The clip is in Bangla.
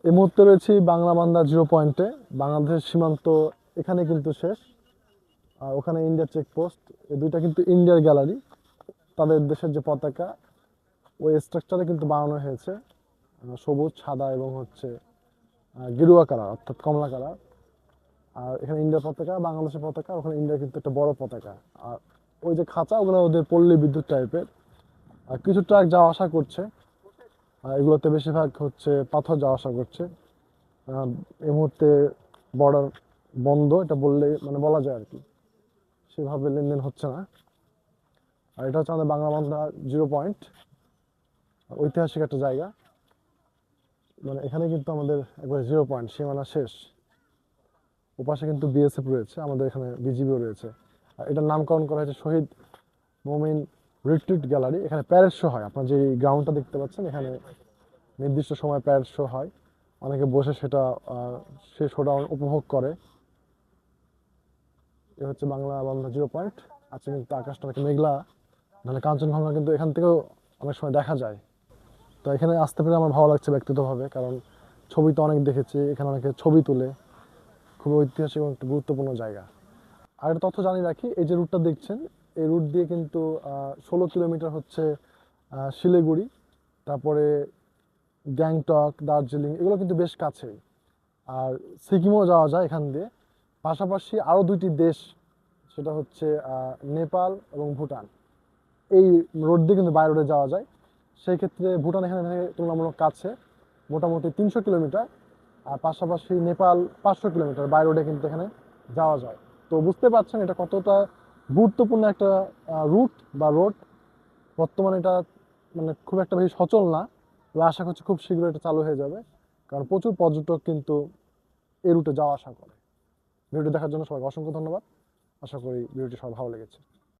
এই মুহূর্তে রয়েছি বাংলা বান্দা জিরো পয়েন্টে। বাংলাদেশের সীমান্ত এখানে কিন্তু শেষ, আর ওখানে ইন্ডিয়ার চেকপোস্ট। এই দুইটা কিন্তু ইন্ডিয়ার গ্যালারি। তাদের দেশের যে পতাকা, ওই স্ট্রাকচারে কিন্তু বানানো হয়েছে সবুজ, সাদা এবং হচ্ছে গেরুয়া কালার অর্থাৎ কমলা কালার। আর এখানে ইন্ডিয়ার পতাকা, বাংলাদেশের পতাকা, ওখানে ইন্ডিয়ার কিন্তু একটা বড় পতাকা। আর ওই যে খাঁচা, ওগুলো ওদের পল্লী বিদ্যুৎ টাইপের। আর কিছু ট্রাক যাওয়া আসা করছে, আর এগুলোতে বেশিরভাগ হচ্ছে পাথর যাওয়া আসা করছে। এই মুহূর্তে বর্ডার বন্ধ, এটা বললে মানে বলা যায় আর কি, সেভাবে লেনদেন হচ্ছে না। আর এটা হচ্ছে আমাদের বাংলা বান্ধা জিরো পয়েন্ট, ঐতিহাসিক একটা জায়গা। মানে এখানে কিন্তু আমাদের একবার জিরো পয়েন্ট, সীমানা শেষ। ওপাশে কিন্তু বিএসএফ রয়েছে, আমাদের এখানে বিজিবিও রয়েছে। আর এটার নামকরণ করা হয়েছে শহীদ মোমিন রিট্রিট গ্যালারি। এখানে প্যারেড শো হয়, আপনার যে গ্রাউন্ডটা দেখতে পাচ্ছেন, এখানে নির্দিষ্ট সময় প্যারেড শো হয়। অনেকে বসে সেটা সে শোটা উপভোগ করে। এ হচ্ছে বাংলা বান্ধা জিরো পয়েন্ট। আজকে কিন্তু আকাশটা অনেক মেঘলা, নাহলে কাঞ্চনজঙ্ঘা কিন্তু এখান থেকেও অনেক সময় দেখা যায়। তো এখানে আসতে পেরে আমার ভালো লাগছে ব্যক্তিগতভাবে, কারণ ছবি তো অনেক দেখেছি, এখানে অনেকে ছবি তুলে। খুবই ঐতিহাসিক এবং একটা গুরুত্বপূর্ণ জায়গা। আর একটা তথ্য জানিয়ে রাখি, এই যে রুটটা দেখছেন, এই রুট দিয়ে কিন্তু 16 কিলোমিটার হচ্ছে শিলিগুড়ি, তারপরে গ্যাংটক, দার্জিলিং, এগুলো কিন্তু বেশ কাছেই। আর সিকিমও যাওয়া যায় এখান দিয়ে। পাশাপাশি আরও দুইটি দেশ, সেটা হচ্ছে নেপাল এবং ভুটান। এই রোড দিয়ে কিন্তু বাই রোডে যাওয়া যায়। সেই ক্ষেত্রে ভুটান এখানে থেকে তুলনামূলক কাছে, মোটামুটি 300 কিলোমিটার। আর পাশাপাশি নেপাল 500 কিলোমিটার বাই রোডে কিন্তু এখানে যাওয়া যায়। তো বুঝতে পারছেন এটা কতটা গুরুত্বপূর্ণ একটা রুট বা রোড। বর্তমানে এটা মানে খুব একটা বেশি সচল না, তবে আশা করছি খুব শীঘ্রই এটা চালু হয়ে যাবে, কারণ প্রচুর পর্যটক কিন্তু এই রুটে যাওয়া আসা করে। ভিডিওটি দেখার জন্য সবাইকে অসংখ্য ধন্যবাদ। আশা করি ভিডিওটি সবার ভালো লেগেছে।